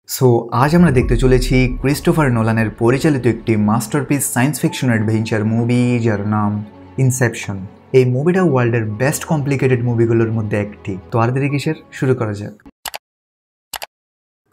So আজ আমরা দেখতে চলেছি ক্রিস্টোফার নোলানের পরিচালিত একটি masterpiece science fiction adventure movie যার নাম ইনসেপশন। এই মুভিটা ওয়ার্ল্ডের বেস্ট কমপ্লিকেটেড মুভিগুলোর মধ্যে একটি। তো আর দেরি কিসের, শুরু করা যাক।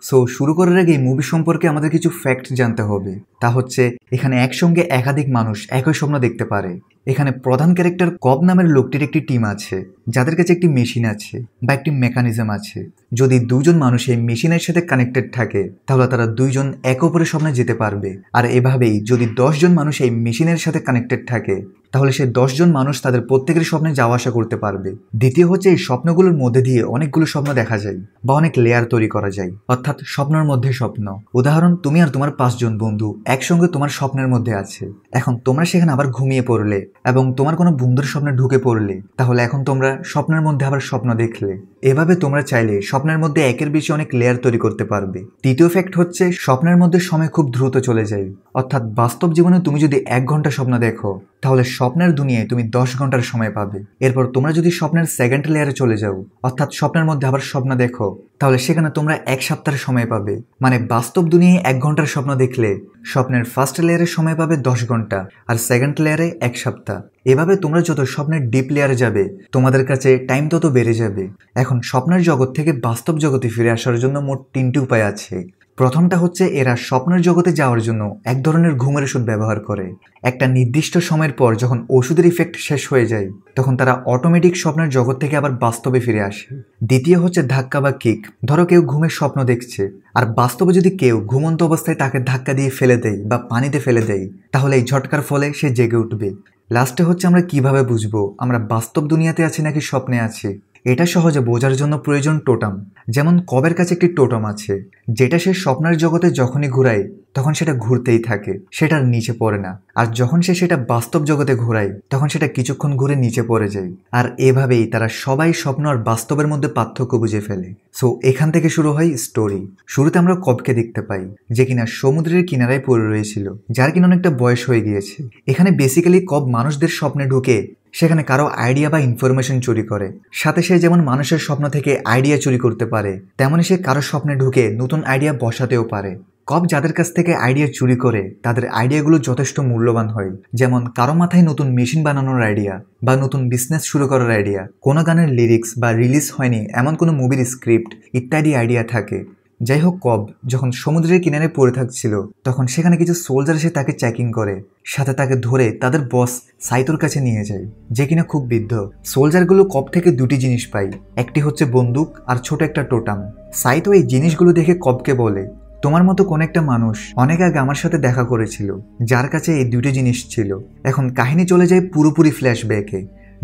সো শুরু করার আগে এই মুভি সম্পর্কে আমাদের কিছু ফ্যাক্ট জানতে হবে। তা হচ্ছে এখানে একসঙ্গে একাধিক মানুষ একই স্বপ্ন দেখতে পারে। এখানে প্রধান ক্যারেক্টার কব নামের লোকটির একটি টিম আছে, যাদের কাছে একটি মেশিন আছে বা একটি মেকানিজম আছে। যদি দুজন মানুষ এই মেশিনের সাথে কানেক্টেড থাকে তাহলে তারা দুইজন একে অপরের স্বপ্নে যেতে পারবে। আর এভাবেই যদি 10 জন মানুষ এই মেশিনের সাথে কানেক্টেড থাকে তাহলে সেই 10 জন মানুষ তাদের প্রত্যেকের স্বপ্নে যাওয়া আসা করতে পারবে। দ্বিতীয় হচ্ছে এই স্বপ্নগুলোর মধ্যে দিয়ে অনেকগুলো স্বপ্ন দেখা যায় বা অনেক লেয়ার তৈরি করা যায়, অর্থাৎ স্বপ্নের মধ্যে স্বপ্ন। উদাহরণ, তুমি আর তোমার 5 জন বন্ধু একসঙ্গে তোমার স্বপ্নের মধ্যে আছে। এখন তোমরা সেখানে আবার ঘুমিয়ে পড়লে এবং তোমার কোনো বন্ধুর স্বপ্নে ঢুকে পড়লে, তাহলে এখন তোমরা স্বপ্নের মধ্যে আবার স্বপ্ন দেখলে। এভাবে তোমরা চাইলে স্বপ্নের মধ্যে একের বেশি অনেক লেয়ার তৈরি করতে পারবে। তৃতীয় ফ্যাক্ট হচ্ছে স্বপ্নের মধ্যে সময় খুব দ্রুত চলে যায়, অর্থাৎ বাস্তব জীবনে তুমি যদি 1 ঘন্টা স্বপ্ন দেখো তাহলে স্বপ্নের দুনিয়ায় তুমি 10 ঘন্টার সময় পাবে। এরপর তোমরা যদি স্বপ্নের সেকেন্ড লেয়ারে চলে যাও, অর্থাৎ স্বপ্নের মধ্যে আবার স্বপ্ন দেখো, তাহলে সেখানে তোমরা 1 সপ্তাহের সময় পাবে। মানে বাস্তব দুনিয়ায় 1 ঘন্টার স্বপ্ন দেখলে স্বপ্নের ফার্স্ট লেয়ারে সময় পাবে 10 ঘন্টা আর সেকেন্ড লেয়ারে 1 সপ্তাহ। এভাবে তোমরা যত স্বপ্নের ডিপ লেয়ারে যাবে তোমাদের কাছে টাইম তত বেড়ে যাবে। এখন স্বপ্নের জগৎ থেকে বাস্তব জগতে ফিরে আসার জন্য মোট 3টি উপায় আছে। প্রথমটা হচ্ছে এরা স্বপ্নের জগতে যাওয়ার জন্য এক ধরনের ঘুমের ওষুধ ব্যবহার করে। একটা নির্দিষ্ট সময়ের পর যখন ওষুধের ইফেক্ট শেষ হয়ে যায় তখন তারা অটোমেটিক স্বপ্নের জগৎ থেকে আবার বাস্তবে ফিরে আসে। দ্বিতীয় হচ্ছে ধাক্কা বা কিক। ধরো কেউ ঘুমের স্বপ্ন দেখছে আর বাস্তবে যদি কেউ ঘুমন্ত অবস্থায় তাকে ধাক্কা দিয়ে ফেলে দেয় বা পানিতে ফেলে দেয় তাহলে এই ঝটকার ফলে সে জেগে উঠবে। লাস্টে হচ্ছে আমরা কিভাবে বুঝবো আমরা বাস্তব দুনিয়াতে আছি নাকি স্বপ্নে আছি। এটা সহজে বোঝার জন্য প্রয়োজন টোটাম। যেমন কবের কাছে একটি টোটাম আছে, যেটা সে স্বপ্নের জগতে যখনই ঘুরায় তখন সেটা ঘুরতেই থাকে, সেটার নিচে পড়ে না। আর যখন সে সেটা বাস্তব জগতে ঘোরায় তখন সেটা কিছুক্ষণ ঘুরে নিচে পড়ে যায়। আর এভাবেই তারা সবাই স্বপ্ন আর বাস্তবের মধ্যে পার্থক্য বুঝে ফেলে। সো এখান থেকে শুরু হয় স্টোরি। শুরুতে আমরা কবকে দেখতে পাই, যে কিনা সমুদ্রের কিনারায় পড়ে রয়েছিল, যার কিনা অনেকটা বয়স হয়ে গিয়েছে। এখানে বেসিক্যালি কব মানুষদের স্বপ্নে ঢুকে সেখানে কারো আইডিয়া বা ইনফরমেশন চুরি করে। সাথে সে যেমন মানুষের স্বপ্ন থেকে আইডিয়া চুরি করতে পারে, তেমনি সে কারো স্বপ্নে ঢুকে নতুন আইডিয়া বসাতেও পারে। কব যাদের কাছ থেকে আইডিয়া চুরি করে তাদের আইডিয়াগুলো যথেষ্ট মূল্যবান হয়। যেমন কারো মাথায় নতুন মেশিন বানানোর আইডিয়া বা নতুন বিজনেস শুরু করার আইডিয়া, কোনো গানের লিরিক্স বা রিলিজ হয়নি এমন কোনো মুভির স্ক্রিপ্ট ইত্যাদি আইডিয়া থাকে। যাই হোক, কব যখন সমুদ্রের কিনারে পড়ে থাকছিল তখন সেখানে কিছু সোলজার এসে তাকে চেকিং করে, সাথে তাকে ধরে তাদের বস সাইতোর কাছে নিয়ে যায়, যে কিনা খুব বৃদ্ধ। সোলজারগুলো কব থেকে 2টি জিনিস পায়, একটি হচ্ছে বন্দুক আর ছোট একটা টোটাম। সাইতো এই জিনিসগুলো দেখে কবকে বলে, তোমার মতো কোন একটা মানুষ অনেক আগে আমার সাথে দেখা করেছিল যার কাছে এই 2টি জিনিস ছিল। এখন কাহিনী চলে যায় পুরোপুরি ফ্ল্যাশব্যাকে,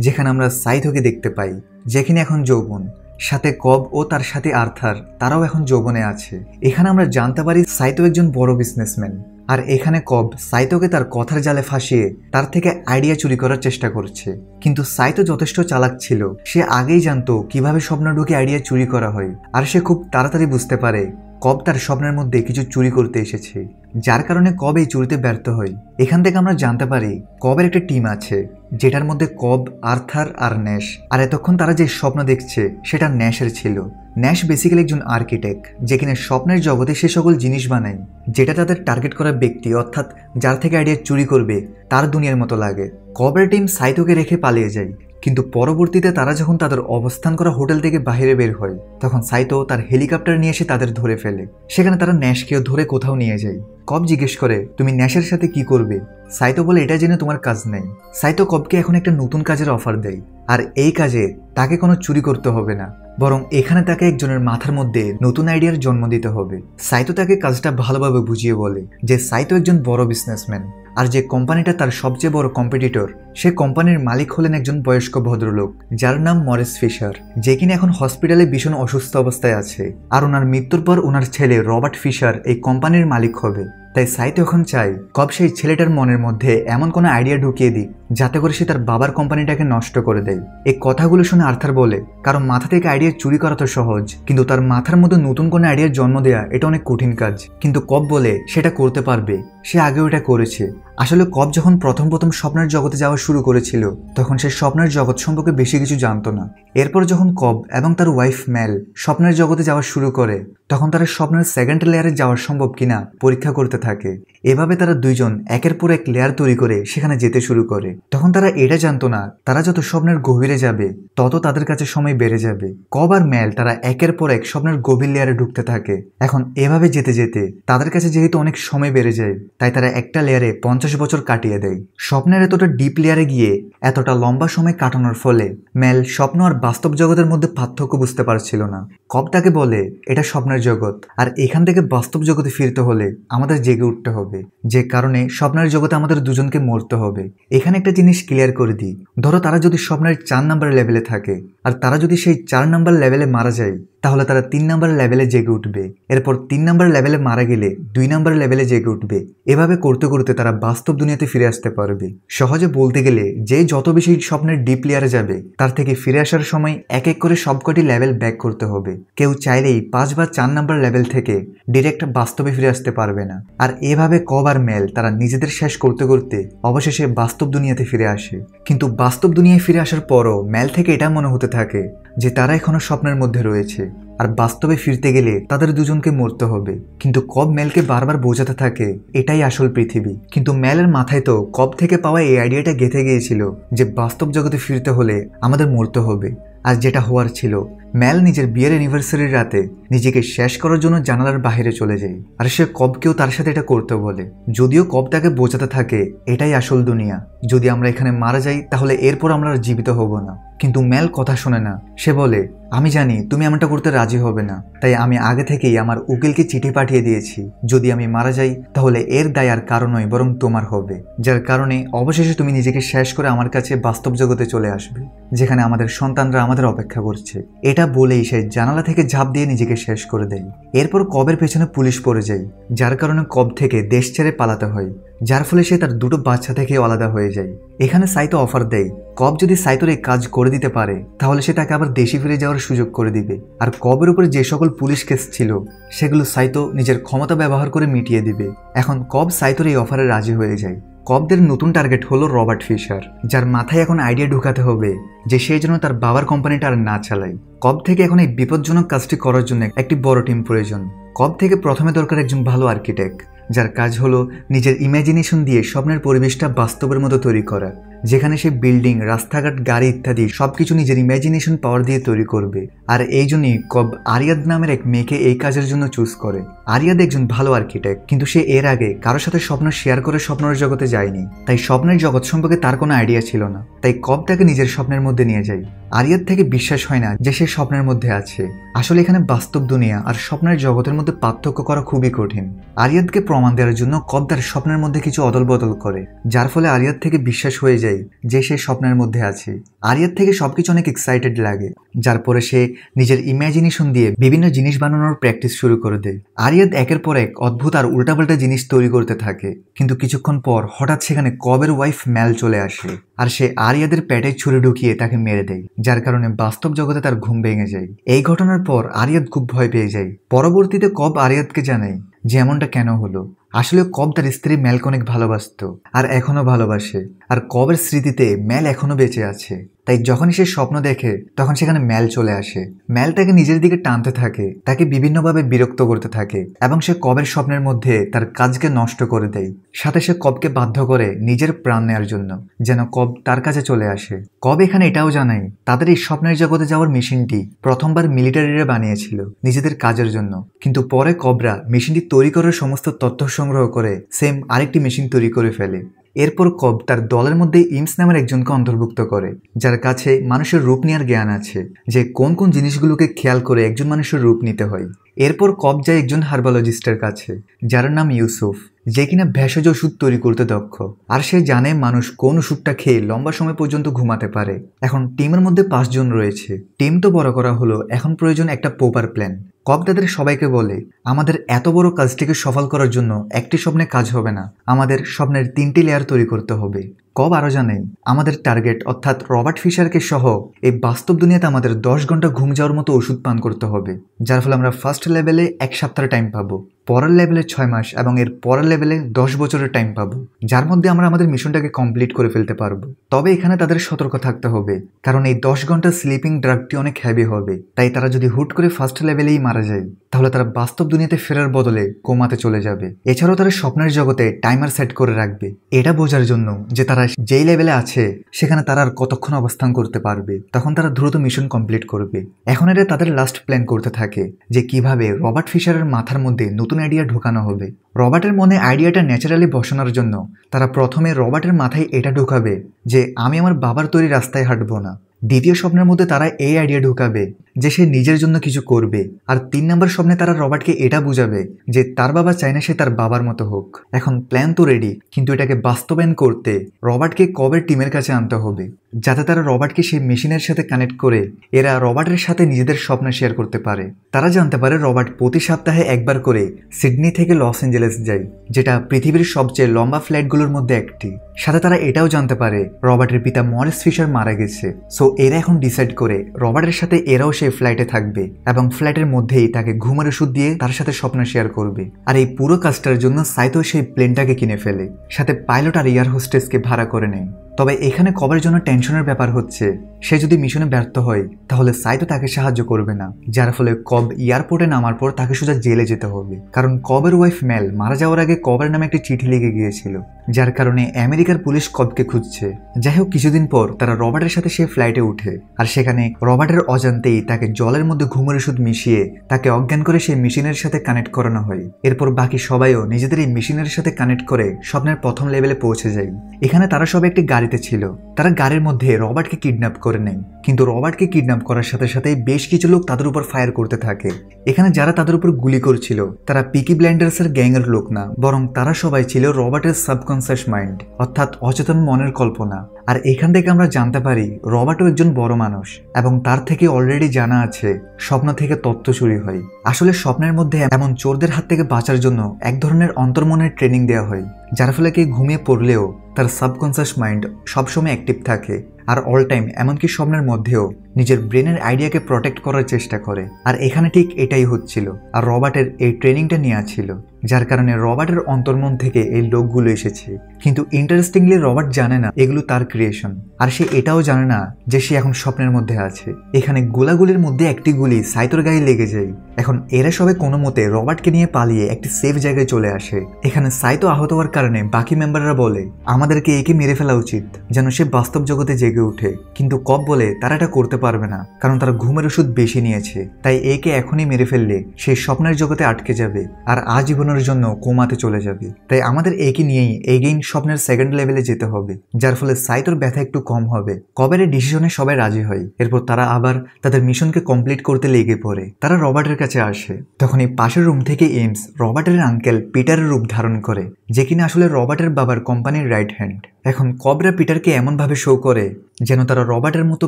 যেখানে আমরা সাইতোকে দেখতে পাই, যেখানে এখন যৌবন। সাথে কব ও তার সাথে আর্থার, তারাও এখন যৌবনে আছে। এখানে আমরা জানতে পারি সাইতো একজন বড় বিজনেসম্যান। আর এখানে কব সাইতোকে তার কথার জালে ফাঁসিয়ে তার থেকে আইডিয়া চুরি করার চেষ্টা করছে। কিন্তু সাইতো যথেষ্ট চালাক ছিল, সে আগেই জানতো কিভাবে স্বপ্ন ঢুকে আইডিয়া চুরি করা হয়। আর সে খুব তাড়াতাড়ি বুঝতে পারে কব তার স্বপ্নের মধ্যে কিছু চুরি করতে এসেছে, যার কারণে কব এই চুরিতে ব্যর্থ হয়। এখান থেকে আমরা জানতে পারি কবের একটা টিম আছে, যেটার মধ্যে কব, আর্থার আর ন্যাশ। আর এতক্ষণ তারা যে স্বপ্ন দেখছে সেটা ন্যাশের ছিল। ন্যাশ বেসিক্যালি একজন আর্কিটেক্ট, যে কিনা স্বপ্নের জগতে সে সকল জিনিস বানায় যেটা তাদের টার্গেট করা ব্যক্তি, অর্থাৎ যার থেকে আইডিয়া চুরি করবে তার দুনিয়ার মতো লাগে। কবের টিম সাইতোকে রেখে পালিয়ে যায়, কিন্তু পরবর্তীতে তারা যখন তাদের অবস্থান করা হোটেল থেকে বাইরে বের হয় তখন সাইতো তার হেলিকপ্টার নিয়ে এসে তাদের ধরে ফেলে। সেখানে তারা ন্যাশকেও ধরে কোথাও নিয়ে যায়। কব জিজ্ঞেস করে, তুমি ন্যাশের সাথে কি করবে? সাইতো বলে, এটা জেনে তোমার কাজ নেই। সাইতো কবকে এখন একটা নতুন কাজের অফার দেয়, আর এই কাজে তাকে কোনো চুরি করতে হবে না, বরং এখানে তাকে একজনের মাথার মধ্যে নতুন আইডিয়ার জন্ম দিতে হবে। সাইতো তাকে কাজটা ভালোভাবে বুঝিয়ে বলে যে সাইতো একজন বড় বিজনেসম্যান, আর যে কোম্পানিটা তার সবচেয়ে বড় কম্পিটিটর সে কোম্পানির মালিক হলেন একজন বয়স্ক ভদ্রলোক যার নাম মরিস ফিশার, যে কিনা এখন হসপিটালে ভীষণ অসুস্থ অবস্থায় আছে। আর ওনার মৃত্যুর পর ওনার ছেলে রবার্ট ফিশার এই কোম্পানির মালিক হবে। তাই সাইতো এখন চায় কব সেই ছেলেটার মনের মধ্যে এমন কোনো আইডিয়া ঢুকিয়ে দিক যাতে করে সে তার বাবার কোম্পানিটাকে নষ্ট করে দেয়। এই কথাগুলো শুনে আর্থার বলে, কারণ মাথা থেকে আইডিয়া চুরি করা তো সহজ, কিন্তু তার মাথার মধ্যে নতুন কোনো আইডিয়ার জন্ম দেয়া এটা অনেক কঠিন কাজ। কিন্তু কব বলে সেটা করতে পারবে, সে আগেও এটা করেছে। আসলে কব যখন প্রথম স্বপ্নের জগতে যাওয়া শুরু করেছিল তখন সে স্বপ্নের জগৎ সম্পর্কে বেশি কিছু জানতো না। এরপর যখন কব এবং তার ওয়াইফ মেল স্বপ্নের জগতে যাওয়া শুরু করে তখন তারা স্বপ্নের সেকেন্ড লেয়ারে যাওয়া সম্ভব কিনা পরীক্ষা করতে থাকে। এভাবে তারা দুইজন একের পর এক লেয়ার তৈরি করে সেখানে যেতে শুরু করে। তখন তারা এটা জানতো না তারা যত স্বপ্নের গভীরে যাবে তত তাদের কাছে সময় বেড়ে যাবে। কব আর মেল তারা একের পর এক স্বপ্নের গভীর লেয়ারে ঢুকতে থাকে। এখন এভাবে যেতে যেতে তাদের কাছে যেহেতু অনেক সময় বেড়ে যায় তাই তারা একটা লেয়ারে 50 বছর কাটিয়ে দেয়। স্বপ্নের এতটা ডিপ লেয়ারে গিয়ে এতটা লম্বা সময় কাটানোর ফলে মেল স্বপ্ন আর বাস্তব জগতের মধ্যে পার্থক্য বুঝতে পারছিল না। কব তাকে বলে এটা স্বপ্নের জগৎ আর এখান থেকে বাস্তব জগতে ফিরতে হলে আমাদের জেগে উঠতে হবে, যে কারণে স্বপ্নের জগতে আমাদের দুজনকে মরতে হবে। এখানে একটা জিনিস ক্লিয়ার করে দিই, ধরো তারা যদি স্বপ্নের 4 নাম্বার লেভেলে থাকে আর তারা যদি সেই 4 নাম্বার লেভেলে মারা যায় তাহলে তারা 3 নাম্বার লেভেলে জেগে উঠবে। এরপর 3 নাম্বার লেভেলে মারা গেলে 2 নাম্বার লেভেলে জেগে উঠবে। এভাবে করতে করতে তারা বাস্তব দুনিয়াতে ফিরে আসতে পারবে। সহজে বলতে গেলে যে যত বেশি স্বপ্নের ডিপ লেয়ারে যাবে তার থেকে ফিরে আসার সময় এক এক করে সবকটি লেভেল ব্যাক করতে হবে। কেউ চাইলেই 5 বা 4 নাম্বার লেভেল থেকে ডিরেক্ট বাস্তবে ফিরে আসতে পারবে না। আর এভাবে কব আর মেল তারা নিজেদের শেষ করতে করতে অবশেষে বাস্তব দুনিয়াতে ফিরে আসে। কিন্তু বাস্তব দুনিয়ায় ফিরে আসার পরও মেল থেকে এটা মনে হতে থাকে যে তারা এখনো স্বপ্নের মধ্যে রয়েছে আর বাস্তবে ফিরতে গেলে তাদের দুজনকে মরতে হবে। কিন্তু কব মেলকে বারবার বোঝাতে থাকে এটাই আসল পৃথিবী। কিন্তু মেলের মাথায় তো কব থেকে পাওয়া এই আইডিয়াটা গেঁথে গিয়েছিল যে বাস্তব জগতে ফিরতে হলে আমাদের মরতে হবে। আর যেটা হওয়ার ছিল, মেল নিজের বিয়ের অ্যানিভার্সারির রাতে নিজেকে শেষ করার জন্য জানালার বাইরে চলে যায় আর সে কবকেও তার সাথে এটা করতে বলে। যদিও কব তাকে বোঝাতে থাকে এটাই আসল দুনিয়া, যদি আমরা এখানে মারা যাই তাহলে এরপর আমরা আর জীবিত হব না। কিন্তু মেল কথা শোনে না। সে বলে আমি জানি তুমি এমনটা করতে রাজি হবে না, তাই আমি আগে থেকেই আমার উকিলকে চিঠি পাঠিয়ে দিয়েছি। যদি আমি মারা যাই তাহলে এর দায় আর কারো নয় বরং তোমার হবে, যার কারণে অবশেষে তুমি নিজেকে শেষ করে আমার কাছে বাস্তব জগতে চলে আসবে যেখানে আমাদের সন্তানরা আমাদের অপেক্ষা করছে। এটা বলেই সে জানালা থেকে ঝাঁপ দিয়ে নিজেকে শেষ করে দেয়। এরপর কবের পেছনে পুলিশ পড়ে যায়, যার কারণে কব থেকে দেশ ছেড়ে পালাতে হয়, যার ফলে সে তার 2টো বাচ্চা থেকে আলাদা হয়ে যায়। এখানে সাইতো অফার দেয় কব যদি সাইতোর এই কাজ করে দিতে পারে তাহলে সে তাকে আবার দেশে ফিরে যাওয়ার সুযোগ করে দিবে। আর কবের উপরে যে সকল পুলিশ কেস ছিল সেগুলো সাইতো নিজের ক্ষমতা ব্যবহার করে মিটিয়ে দিবে। এখন কব সাইতোর এই অফারে রাজি হয়ে যায়। কবদের নতুন টার্গেট হলো রবার্ট ফিশার, যার মাথায় এখন আইডিয়া ঢুকাতে হবে যে সে যেন তার বাবার কোম্পানিটা আর না চালায়। কব থেকে এখন এই বিপজ্জনক কাজটি করার জন্য একটি বড় টিম প্রয়োজন। কব থেকে প্রথমে দরকার একজন ভালো আর্কিটেক্ট, যার কাজ হলো নিজের ইমাজিনেশন দিয়ে স্বপ্নের পরিবেশটা বাস্তবের মতো তৈরি করা, যেখানে সে বিল্ডিং, রাস্তাঘাট, গাড়ি ইত্যাদি সবকিছু নিজের ইমাজিনেশন পাওয়ার দিয়ে তৈরি করবে। আর এই জন্যই কব আরিয়াদ নামের এক মেয়েকে এই কাজের জন্য চুজ করে। আরিয়াদ একজন ভালো আর্কিটেক্ট, কিন্তু সে এর আগে কারোর সাথে স্বপ্ন শেয়ার করে স্বপ্নের জগতে যায়নি, তাই স্বপ্নের জগৎ সম্পর্কে তার কোনো আইডিয়া ছিল না। তাই কব তাকে নিজের স্বপ্নের মধ্যে নিয়ে যায়। আরিয়াদ থেকে বিশ্বাস হয় না যে সে স্বপ্নের মধ্যে আছে। আসলে এখানে বাস্তব দুনিয়া আর স্বপ্নের জগতের মধ্যে পার্থক্য করা খুবই কঠিন। আরিয়াদকে প্রমাণ দেওয়ার জন্য কব তার স্বপ্নের মধ্যে কিছু অদল বদল করে, যার ফলে আরিয়াদ থেকে বিশ্বাস হয়ে যায় যে সে স্বপ্নের মধ্যে আছে। আরিয়াদ থেকে সবকিছু অনেক এক্সাইটেড লাগে, যার পরে সে নিজের ইমাজিনেশন দিয়ে বিভিন্ন জিনিস বানানোর প্র্যাকটিস শুরু করে দেয়। আরিয়াদ একের পর এক অদ্ভুত আর উল্টাপাল্টা জিনিস তৈরি করতে থাকে। কিন্তু কিছুক্ষণ পর হঠাৎ সেখানে কবের ওয়াইফ মেল চলে আসে আর সে আরিয়াদের পেটে ছুরি ঢুকিয়ে তাকে মেরে দেয়, যার কারণে বাস্তব জগতে তার ঘুম ভেঙে যায়। এই ঘটনার পর আরিয়াদ খুব ভয় পেয়ে যায়। পরবর্তীতে কব আরিয়াদকে জানায় যে এমনটা কেন হলো। আসলে কব তার স্ত্রী মেলকে অনেক ভালোবাসত আর এখনো ভালোবাসে, আর কবের স্মৃতিতে মেল এখনো বেঁচে আছে। তাই যখনই সে স্বপ্ন দেখে তখন সেখানে মেল চলে আসে। মেল তাকে নিজের দিকে টানতে থাকে, তাকে বিভিন্নভাবে বিরক্ত করতে থাকে এবং সে কবের স্বপ্নের মধ্যে তার কাজকে নষ্ট করে দেয়। সাথে সে কবকে বাধ্য করে নিজের প্রাণ নেওয়ার জন্য, যেন কব তার কাছে চলে আসে। কব এখানে এটাও জানায় তাদের এই স্বপ্নের জগতে যাওয়ার মেশিনটি প্রথমবার মিলিটারিরা বানিয়েছিল নিজেদের কাজের জন্য, কিন্তু পরে কবরা মেশিনটি তৈরি করার সমস্ত তথ্য সংগ্রহ করে সেম আরেকটি মেশিন তৈরি করে ফেলে। এরপর কব তার দলের মধ্যে ইমস নামের একজনকে অন্তর্ভুক্ত করে, যার কাছে মানুষের রূপ নেওয়ার জ্ঞান আছে, যে কোন কোন জিনিসগুলোকে খেয়াল করে একজন মানুষের রূপ নিতে হয়। এরপর কব যায় একজন হার্বালজিস্টের কাছে, যার নাম ইউসুফ, যে কিনা ভেষজ ওষুধ তৈরি করতে দক্ষ, আর সে জানে মানুষ কোন ওষুধটা খেয়ে লম্বা সময় পর্যন্ত ঘুমাতে পারে। এখন টিমের মধ্যে 5 জন রয়েছে। টিম তো বড় করা হলো, এখন প্রয়োজন একটা প্রপার প্ল্যান। কব তাদের সবাইকে বলে আমাদের এত বড় কাজটিকে সফল করার জন্য একটি স্বপ্নে কাজ হবে না, আমাদের স্বপ্নের 3টি লেয়ার তৈরি করতে হবে। কব আরও জানে আমাদের টার্গেট অর্থাৎ রবার্ট ফিশারকে সহ এই বাস্তব দুনিয়াতে আমাদের 10 ঘন্টা ঘুম যাওয়ার মতো ওষুধ পান করতে হবে, যার ফলে আমরা ফার্স্ট লেভেলে 1 সপ্তাহ টাইম পাবো, পরের লেভেলে 6 মাস এবং এর পরের লেভেলে 10 বছরের টাইম পাবো, যার মধ্যে আমরা আমাদের মিশনটাকে কমপ্লিট করে ফেলতে পারবো। তবে এখানে তাদের সতর্ক থাকতে হবে, কারণ এই 10 ঘন্টা স্লিপিং ড্রাগটি অনেক হ্যাভি হবে। তাই তারা যদি হুট করে ফার্স্ট লেভেলেই মারা যায় তাহলে তারা বাস্তব দুনিয়াতে ফেরার বদলে কোমাতে চলে যাবে। এছাড়াও তারা স্বপ্নের জগতে টাইমার সেট করে রাখবে, এটা বোঝার জন্য যে তারা যেই লেভেলে আছে সেখানে তারা আর কতক্ষণ অবস্থান করতে পারবে। তখন তারা দ্রুত মিশন কমপ্লিট করবে। এখন এটা তাদের লাস্ট প্ল্যান করতে থাকে যে কিভাবে রবার্ট ফিশারের মাথার মধ্যে নতুন আইডিয়া ঢোকানো হবে। রবার্টের মনে আইডিয়াটা ন্যাচারালি বসানোর জন্য তারা প্রথমে রবার্টের মাথায় এটা ঢোকাবে যে আমি আমার বাবার তৈরি রাস্তায় হাঁটবো না। দ্বিতীয় স্বপ্নের মধ্যে তারা এই আইডিয়া ঢুকাবে যে সে নিজের জন্য কিছু করবে। আর 3 নম্বর স্বপ্নে তারা রবার্টকে এটা বুঝাবে যে তার বাবা চায় না সে তার বাবার মতো হোক। এখন প্ল্যান তো রেডি, কিন্তু এটাকে বাস্তবায়ন করতে রবার্টকে কবের টিমের কাছে আনতে হবে, যাতে তারা রবার্টকে সেই মেশিনের সাথে কানেক্ট করে এরা রবার্টের সাথে নিজেদের স্বপ্ন শেয়ার করতে পারে। তারা জানতে পারে রবার্ট প্রতি সপ্তাহে একবার করে সিডনি থেকে লস অ্যাঞ্জেলেস যায়, যেটা পৃথিবীর সবচেয়ে লম্বা ফ্লাইটগুলোর মধ্যে একটি। সাথে তারা এটাও জানতে পারে রবার্টের পিতা মরিস ফিশার মারা গেছে। সো এরা এখন ডিসাইড করে রবার্টের সাথে এরাও সেই ফ্লাইটে থাকবে এবং ফ্লাইটের মধ্যেই তাকে ঘুমের ওষুধ দিয়ে তার সাথে স্বপ্ন শেয়ার করবে। আর এই পুরো কাজটার জন্য সাইতো সেই প্লেনটাকে কিনে ফেলে, সাথে পাইলট আর এয়ার হোস্টেসকে ভাড়া করে নেয়। তবে এখানে কবের জন্য টেনশনের ব্যাপার হচ্ছে সে যদি মিশনে ব্যর্থ হয় তাহলে সাইতো তাকে সাহায্য করবে না, যার ফলে কব এয়ারপোর্টে নামার পর তাকে সোজা জেলে যেতে হবে। কারণ কবের ওয়াইফ মেল মারা যাওয়ার আগে কবের নামে একটি চিঠি লিখে গিয়েছিল, যার কারণে আমেরিকার পুলিশ কবকে খুঁজছে। যাই হোক, কিছুদিন পর তারা রবার্টের সাথে সেই ফ্লাইটে উঠে আর সেখানে রবার্টের অজান্তেই তাকে জলের মধ্যে ঘুমের ওষুধ মিশিয়ে তাকে অজ্ঞান করে সেই মেশিনের সাথে কানেক্ট করানো হয়। এরপর বাকি সবাইও নিজেদের এই মেশিনের সাথে কানেক্ট করে স্বপ্নের প্রথম লেভেলে পৌঁছে যায়। এখানে তারা সবাই একটি গাড়িতে ছিল। তারা গাড়ির মধ্যে রবার্টকে কিডন্যাপ করে নেয়, কিন্তু রবার্টকে কিডন্যাপ করার সাথে সাথে বেশ কিছু লোক তাদের উপর ফায়ার করতে থাকে। এখানে যারা তাদের উপর গুলি করছিল তারা পিকি ব্লাইন্ডার্সের গ্যাংয়ের লোক না, বরং তারা সবাই ছিল রবার্টের সাবকনসিয়াস মাইন্ড অর্থাৎ অচেতন মনের কল্পনা। আর এখান থেকে আমরা জানতে পারি রবার্টও একজন বড় মানুষ এবং তার থেকে অলরেডি জানা আছে স্বপ্ন থেকে তথ্য চুরি হয়। আসলে স্বপ্নের মধ্যে এমন চোরদের হাত থেকে বাঁচার জন্য এক ধরনের অন্তর্মনের ট্রেনিং দেওয়া হয়, যার ফলে কেউ ঘুমিয়ে পড়লেও তার সাবকনসিয়াস মাইন্ড সবসময় অ্যাক্টিভ থাকে আর অল টাইম এমনকি স্বপ্নের মধ্যেও নিজের ব্রেনের আইডিয়াকে প্রোটেক্ট করার চেষ্টা করে। আর এখানে ঠিক এটাই হচ্ছিল। আর রবার্টের এই ট্রেনিংটা নেওয়া ছিল, যার কারণে রবার্টের অন্তর্মন থেকে এই লোকগুলো এসেছে। কিন্তু ইন্টারেস্টিংলি রবার্ট জানে না এগুলো তার ক্রিয়েশন, আর সে এটাও জানে না যে সে এখন স্বপ্নের মধ্যে আছে। এখানে গোলাগুলির মধ্যে একটি গুলি সাইতোর গায়ে লেগে যায়। এখন এরা সবাই কোনো মতে রবার্টকে নিয়ে পালিয়ে একটি সেফ জায়গায় চলে আসে। এখানে সাইতো আহত হওয়ার কারণে বাকি মেম্বাররা বলে আমাদেরকে একে মেরে ফেলা উচিত যেন সে বাস্তব জগতে জেগে ওঠে, কিন্তু কব বলে তারা এটা করতে পারবে না, কারণ তারা ঘুমের ওষুধ বেশি নিয়েছে। তাই একে এখনই মেরে ফেললে সেই স্বপ্নের জগতে আটকে যাবে আর আজীবনের জন্য কোমাতে চলে যাবে। তাই আমাদের একে নিয়েই এগেইন স্বপ্নের সেকেন্ড লেভেলে যেতে হবে, যার ফলে সাইতোর ব্যথা একটু কম হবে। কবের ডিসিশনে সবাই রাজি হয়। এরপর তারা আবার তাদের মিশনকে কমপ্লিট করতে লেগে পড়ে। তারা রবার্টের কাছে আসে। তখন এই পাশের রুম থেকে এমস রবার্টের আঙ্কেল পিটারের রূপ ধারণ করে, যে কিনা আসলে রবার্টের বাবার কোম্পানির রাইট হ্যান্ড। এখন কবরা পিটারকে এমনভাবে শো করে যেন তারা রবার্টের মতো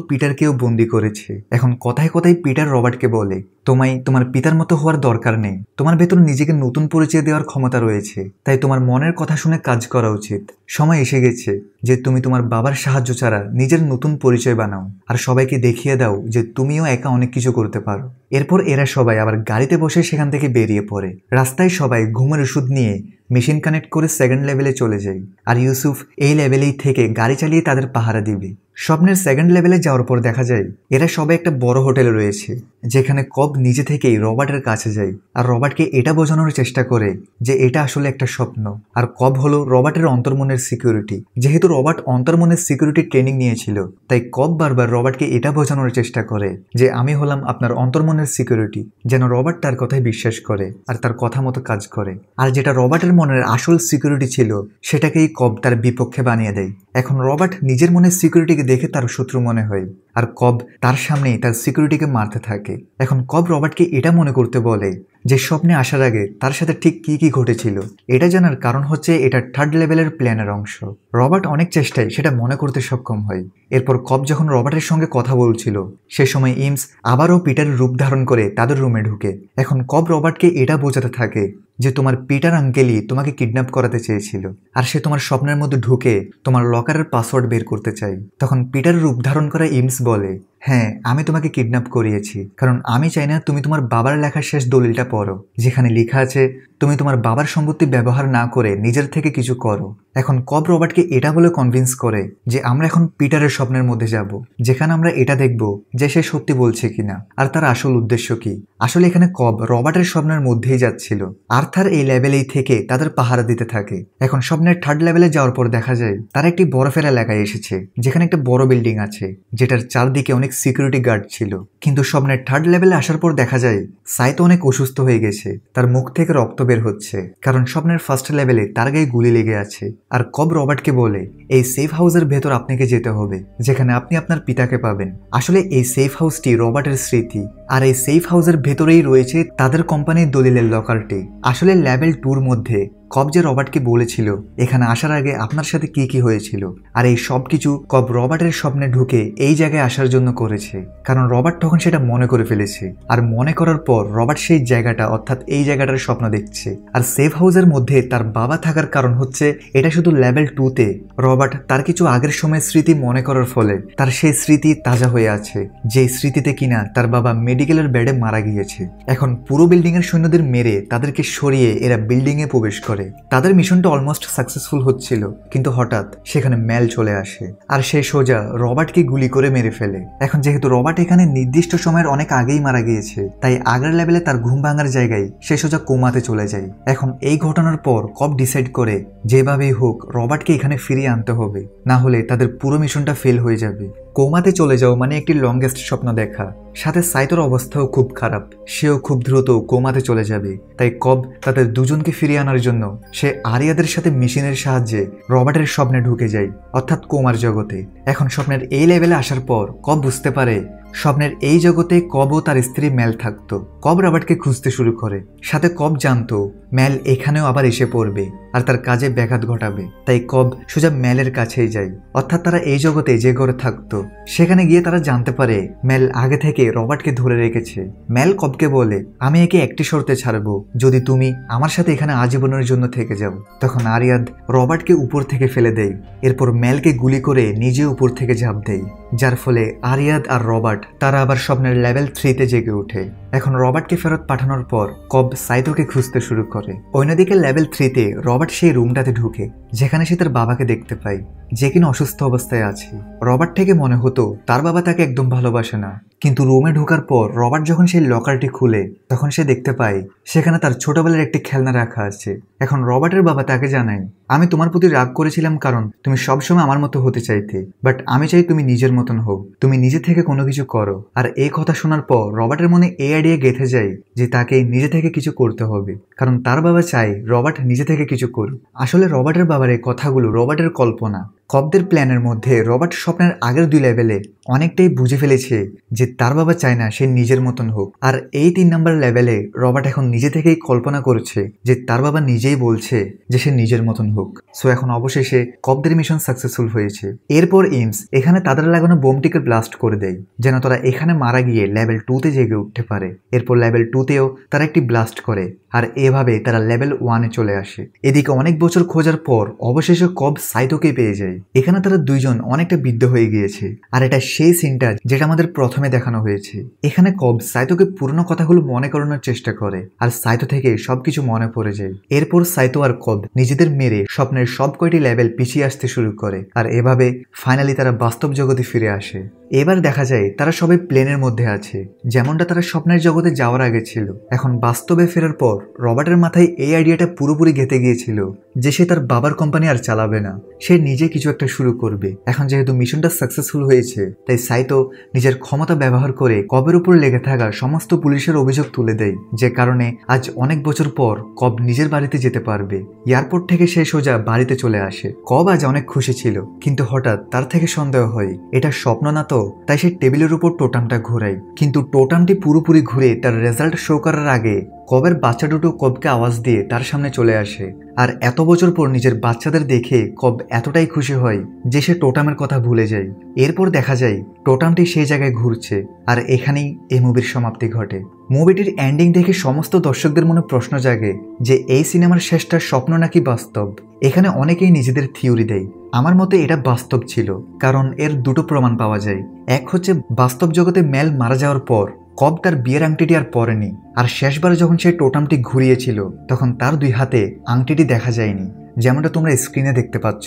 পিটারকেও বন্দি করেছে। এখন কথায় কথায় পিটার রবার্টকে বলে তোমায় তোমার পিতার মতো হওয়ার দরকার নেই, তোমার ভেতর নিজেকে নতুন পরিচয় দেওয়ার ক্ষমতা রয়েছে, তাই তোমার মনের কথা শুনে কাজ করা উচিত। সময় এসে গেছে যে তুমি তোমার বাবার সাহায্য ছাড়া নিজের নতুন পরিচয় বানাও আর সবাইকে দেখিয়ে দাও যে তুমিও একা অনেক কিছু করতে পারো। এরপর এরা সবাই আবার গাড়িতে বসে সেখান থেকে বেরিয়ে পড়ে। রাস্তায় সবাই ঘুমের ওষুধ নিয়ে মেশিন কানেক্ট করে সেকেন্ড লেভেলে চলে যায়। আর ইউসুফ এই লেভেলেই থেকে গাড়ি চালিয়ে তাদের পাহারা দিবে। স্বপ্নের সেকেন্ড লেভেলে যাওয়ার পর দেখা যায় এরা সবাই একটা বড় হোটেলে রয়েছে, যেখানে কব নিজে থেকেই রবার্টের কাছে যায় আর রবার্টকে এটা বোঝানোর চেষ্টা করে যে এটা আসলে একটা স্বপ্ন। আর কব হলো রবার্টের অন্তর্মনের সিকিউরিটি। যেহেতু রবার্ট অন্তর্মনের সিকিউরিটি ট্রেনিং নিয়েছিল, তাই কব বারবার রবার্টকে এটা বোঝানোর চেষ্টা করে যে আমি হলাম আপনার অন্তর্মনের সিকিউরিটি, যেন রবার্ট তার কথায় বিশ্বাস করে আর তার কথা মতো কাজ করে। আর যেটা রবার্টের মনের আসল সিকিউরিটি ছিল সেটাকেই কব তার বিপক্ষে বানিয়ে দেয়। এখন রবার্ট নিজের মনের সিকিউরিটিকে দেখে তার শত্রু মনে হয় আর কব তার সামনেই তার সিকিউরিটিকে মারতে থাকে। এখন কব রবার্টকে এটা মনে করতে বলে যে স্বপ্নে আসার আগে তার সাথে ঠিক কি কি ঘটেছিল। এটা জানার কারণ হচ্ছে এটা থার্ড লেভেলের প্ল্যানের অংশ। রবার্ট অনেক চেষ্টায় সেটা মনে করতে সক্ষম হয়। এরপর কব যখন রবার্টের সঙ্গে কথা বলছিল সে সময় ইমস আবারও পিটারের রূপ ধারণ করে তাদের রুমে ঢুকে। এখন কব রবার্টকে এটা বোঝাতে থাকে যে তোমার পিটার আঙ্কেলই তোমাকে কিডন্যাপ করাতে চেয়েছিল, আর সে তোমার স্বপ্নের মধ্যে ঢুকে তোমার লকারের পাসওয়ার্ড বের করতে চাই। তখন পিটার রূপ ধারণ করা ইমস বলে, হ্যাঁ, আমি তোমাকে কিডন্যাপ করিয়েছি, কারণ আমি চাই না তুমি তোমার বাবার লেখা শেষ দলিলটা পড়ো, যেখানে লেখা আছে তুমি তোমার বাবার সম্পত্তি ব্যবহার না করে নিজের থেকে কিছু করো। এখন কব রবার্টকে এটা বলে কনভিন্স করে যে আমরা এখন পিটারের স্বপ্নের মধ্যে যাব, যেখানে আমরা এটা দেখব যে সে সত্যি বলছে কিনা আর তার আসল উদ্দেশ্য কি। আসলে এখানে কব রবার্টের স্বপ্নের মধ্যেই যাচ্ছিল। আর্থার এই লেভেলেই থেকে তাদের পাহারা দিতে থাকে। এখন স্বপ্নের থার্ড লেভেলে যাওয়ার পর দেখা যায় তারা একটি বরফের এলাকায় এসেছে, যেখানে একটা বড় বিল্ডিং আছে, যেটার চারদিকে অনেক সিকিউরিটি গার্ড ছিল। কিন্তু স্বপ্নের থার্ড লেভেলে আসার পর দেখা যায় সাইতো অনেক অসুস্থ হয়ে গেছে, তার মুখ থেকে রক্ত বের হচ্ছে, কারণ স্বপ্নের ফার্স্ট লেভেলে তার গায়ে গুলি লেগে আছে। আর কব রবার্টকে বলে এই সেফ হাউসের ভেতর আপনাকে যেতে হবে, যেখানে আপনি আপনার পিতাকে পাবেন। আসলে এই সেফ হাউসটি রবার্টের স্মৃতি, আর এই সেফ হাউসের ভেতরেই রয়েছে তাদের কোম্পানির দলিলের লকারটি। আসলে লেভেল 2-র মধ্যে কব যে রবার্টকে বলেছিল এখানে আসার আগে আপনার সাথে কি কি হয়েছিল, আর এই সব কিছু কব রবার্টের স্বপ্নে ঢুকে এই জায়গায় আসার জন্য করেছে, কারণ রবার্ট তখন সেটা মনে করে ফেলেছে। আর মনে করার পর রবার্ট সেই জায়গাটা অর্থাৎ এই জায়গাটার স্বপ্ন দেখছে। আর সেফ হাউসের মধ্যে তার বাবা থাকার কারণ হচ্ছে এটা শুধু লেভেল 2-তে রবার্ট তার কিছু আগের সময়ের স্মৃতি মনে করার ফলে তার সেই স্মৃতি তাজা হয়ে আছে, যে স্মৃতিতে কিনা তার বাবা মেডিকেলের বেডে মারা গিয়েছে। এখন পুরো বিল্ডিং এর সৈন্যদের মেরে তাদেরকে সরিয়ে এরা বিল্ডিং এ প্রবেশ করে। তাদের মিশনটা অলমোস্ট সাকসেসফুল হচ্ছিল, কিন্তু হঠাৎ সেখানে মেল চলে আসে আর সে সোজা রবার্টকে গুলি করে মেরে ফেলে। এখন যেহেতু রবার্ট এখানে নির্দিষ্ট সময়ের অনেক আগেই মারা গিয়েছে, তাই আগের লেভেলে তার ঘুম ভাঙার জায়গায় সে সোজা কোমাতে চলে যায়। এখন এই ঘটনার পর কব ডিসাইড করে যেভাবেই হোক রবার্টকে এখানে ফিরিয়ে আনতে হবে, না হলে তাদের পুরো মিশনটা ফেল হয়ে যাবে। কোমাতে চলে যাও মানে একটি লংগেস্ট স্বপ্ন দেখা, সাথে সাইতোর অবস্থাও খুব খারাপ, সেও খুব দ্রুত কোমাতে চলে যাবে। তাই কব তাদের দুজনকে ফিরিয়ে আনার জন্য সে আরিয়াদের সাথে মেশিনের সাহায্যে রবার্টের স্বপ্নে ঢুকে যায়, অর্থাৎ কোমার জগতে। এখন স্বপ্নের এই লেভেলে আসার পর কব বুঝতে পারে স্বপ্নের এই জগতে কব ও তার স্ত্রী মেল থাকতো। কব রবার্টকে খুঁজতে শুরু করে, সাথে কব জানতো মেল এখানেও আবার এসে পড়বে আর তার কাজে ব্যাঘাত ঘটাবে। তাই কব সোজা মেলের কাছেই যায়, অর্থাৎ তারা এই জগতে যে ঘরে থাকতো সেখানে গিয়ে তারা জানতে পারে মেল আগে থেকে রবার্টকে ধরে রেখেছে। মেল কবকে বলে আমি একে একটি শর্তে ছাড়বো, যদি তুমি আমার সাথে এখানে আজীবনের জন্য থেকে যাও। তখন আরিয়াদ রবার্টকে উপর থেকে ফেলে দেয়, এরপর মেলকে গুলি করে নিজে উপর থেকে ঝাঁপ দেয়, যার ফলে আরিয়াদ আর রবার্ট তারা আবার স্বপ্নের লেভেল 3-তে জেগে ওঠে। এখন রবার্টকে ফেরত পাঠানোর পর কব সাইতোকে খুঁজতে শুরু করে। অন্যদিকে লেভেল 3-তে রবার্ট সেই রুমটাতে ঢুকে, যেখানে সে তার বাবাকে দেখতে পায়, যে কিনা অসুস্থ অবস্থায় আছে। রবার্ট থেকে মনে হতো তার বাবা তাকে একদম ভালোবাসে না, কিন্তু রুমে ঢোকার পর রবার্ট যখন সেই লকারটি খুলে তখন সে দেখতে পায় সেখানে তার ছোটবেলার একটি খেলনা রাখা আছে। এখন রবার্টের বাবা তাকে জানায় আমি তোমার প্রতি রাগ করেছিলাম কারণ তুমি সবসময় আমার মতো হতে চাইতে, বাট আমি চাই তুমি নিজের মতন হও, তুমি নিজে থেকে কোনো কিছু করো। আর এই কথা শোনার পর রবার্টের মনে এই আইডিয়া গেঁথে যায় যে তাকে নিজে থেকে কিছু করতে হবে, কারণ তার বাবা চায় রবার্ট নিজে থেকে কিছু করুক। আসলে রবার্টের বাবার এই কথাগুলো রবার্টের কল্পনা। কবদের প্ল্যানের মধ্যে রবার্ট স্বপ্নের আগের 2 লেভেলে অনেকটাই বুঝে ফেলেছে যে তার বাবা চায় না সে নিজের মতন হোক, আর এই 3 নম্বর লেভেলে রবার্ট এখন নিজে থেকেই কল্পনা করছে যে তার বাবা নিজেই বলছে যে সে নিজের মতন হোক। সো এখন অবশেষে কবদের মিশন সাকসেসফুল হয়েছে। এরপর ইমস এখানে তাদের লাগানো বোমটিকে ব্লাস্ট করে দেয়, যেন তারা এখানে মারা গিয়ে লেভেল 2-তে জেগে উঠতে পারে। এরপর লেভেল 2-তেও তারা একটি ব্লাস্ট করে, আর এভাবে তারা লেভেল 1-এ চলে আসে। এদিকে অনেক বছর খোঁজার পর অবশেষে কব সাইতোকে পেয়ে যায়। এখানে তারা দুইজন অনেকটা বৃদ্ধ হয়ে গিয়েছে, আর এটা সেই সিনটা যেটা আমাদের প্রথমে দেখানো হয়েছে। এখানে কব সাইতোকে পুরনো কথাগুলো মনে করানোর চেষ্টা করে, আর সাইতো থেকে সবকিছু মনে পড়ে যায়। এরপর সাইতো আর কব নিজেদের মেরে স্বপ্নের সব কয়টি লেভেল পিছিয়ে আসতে শুরু করে, আর এভাবে ফাইনালি তারা বাস্তব জগতে ফিরে আসে। এবার দেখা যায় তারা সবাই প্লেনের মধ্যে আছে, যেমনটা তারা স্বপ্নের জগতে যাওয়ার আগে ছিল। এখন বাস্তবে ফেরার পর রবার্টের মাথায় এই আইডিয়াটা পুরোপুরি গেঁথে গিয়েছিল যে সে তার বাবার কোম্পানি আর চালাবে না, সে নিজে কিছু একটা শুরু করবে। এখন যেহেতু মিশনটা সাকসেসফুল হয়েছে, তাই সাইতো নিজের ক্ষমতা ব্যবহার করে কবের উপর লেগে থাকা সমস্ত পুলিশের অভিযোগ তুলে দেয়, যে কারণে আজ অনেক বছর পর কব নিজের বাড়িতে যেতে পারবে। এয়ারপোর্ট থেকে সে সোজা বাড়িতে চলে আসে। কব আজ অনেক খুশি ছিল, কিন্তু হঠাৎ তার থেকে সন্দেহ হয় এটা স্বপ্ন না তো, তাই সে টেবিলের উপর টোটামটা ঘোরায়। কিন্তু টোটামটি পুরোপুরি ঘুরে তার রেজাল্ট শো করার আগে কবের বাচ্চা দুটো কবকে আওয়াজ দিয়ে তার সামনে চলে আসে। আর এত বছর পর নিজের বাচ্চাদের দেখে কব এতটাই খুশি হয় যে সে টোটামের কথা ভুলে যায়। এরপর দেখা যায় টোটামটি সেই জায়গায় ঘুরছে, আর এখানেই এই মুভির সমাপ্তি ঘটে। মুভিটির এন্ডিং দেখে সমস্ত দর্শকদের মনে প্রশ্ন জাগে যে এই সিনেমার শেষটা স্বপ্ন নাকি বাস্তব। এখানে অনেকেই নিজেদের থিওরি দেয়। আমার মতে এটা বাস্তব ছিল, কারণ এর দুটো প্রমাণ পাওয়া যায়। এক হচ্ছে বাস্তব জগতে মেল মারা যাওয়ার পর কব তার বিয়ের আংটিটি আর পরেনি, আর শেষবার যখন সে টোটামটি ঘুরিয়েছিল তখন তার 2 হাতে আংটিটি দেখা যায়নি, যেমনটা তোমরা স্ক্রিনে দেখতে পাচ্ছ।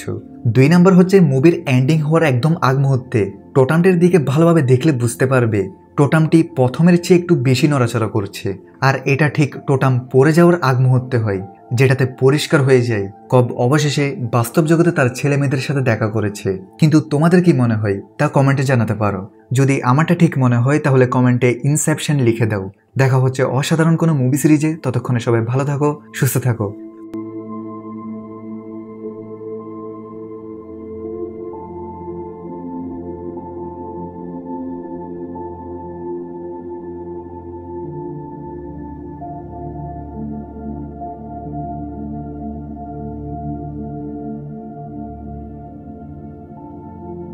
2 নাম্বার হচ্ছে মুভির এন্ডিং হওয়ার একদম আগ মুহূর্তে টোটামটির দিকে ভালোভাবে দেখলে বুঝতে পারবে টোটামটি প্রথমের চেয়ে একটু বেশি নড়াচড়া করছে, আর এটা ঠিক টোটাম পড়ে যাওয়ার আগ মুহূর্তে হয়, যেটাতে পরিষ্কার হয়ে যায় কব অবশেষে বাস্তব জগতে তার ছেলে মেয়েদের সাথে দেখা করেছে। কিন্তু তোমাদের কি মনে হয় তা কমেন্টে জানাতে পারো। যদি আমারটা ঠিক মনে হয় তাহলে কমেন্টে ইনসেপশন লিখে দাও। দেখা হচ্ছে অসাধারণ কোনো মুভি সিরিজে। ততক্ষণে সবাই ভালো থাকো, সুস্থ থাকো।